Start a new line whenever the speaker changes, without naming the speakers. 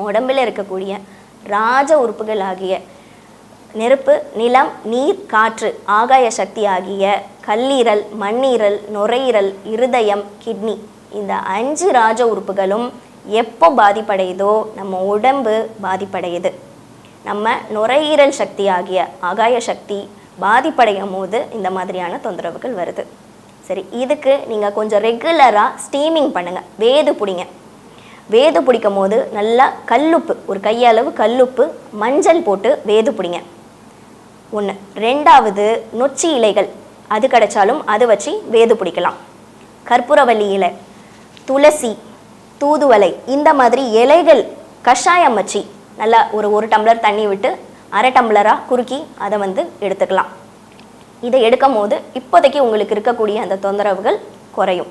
உடம்பில் இருக்கக்கூடிய ராஜ உறுப்புகள் ஆகிய நெருப்பு, நிலம், நீர், காற்று, ஆகாய சக்தி ஆகிய கல்லீரல், மண்ணீரல், நுரையீரல், இருதயம், கிட்னி, இந்த 5 ராஜ உறுப்புகளும் எப்போ பாதிப்படையுதோ நம்ம உடம்பு பாதிப்படையுது. நம்ம நுரையீரல் சக்தி ஆகிய ஆகாய சக்தி பாதிப்படையும் போது இந்த மாதிரியான தொந்தரவுகள் வருது. சரி, இதுக்கு நீங்கள் கொஞ்சம் ரெகுலராக ஸ்டீமிங் பண்ணுங்கள். வேது பிடிங்க. வேது பிடிக்கும் போது நல்லா கல்லுப்பு, ஒரு கையளவு கல்லுப்பு, மஞ்சள் போட்டு வேது பிடிங்க. 1. 2வது, நொச்சி இலைகள் அது கிடைச்சாலும் அது வச்சு வேது பிடிக்கலாம். கற்பூரவள்ளி இலை, துளசி, தூதுவளை, இந்த மாதிரி இலைகள் கஷாயம் வச்சு நல்லா ஒரு டம்ளர் தண்ணி விட்டு அரை டம்ளராக குறுக்கி அதை எடுத்துக்கலாம். இதை எடுக்கும் போது இப்போதைக்கு உங்களுக்கு இருக்கக்கூடிய அந்த தொந்தரவுகள் குறையும்.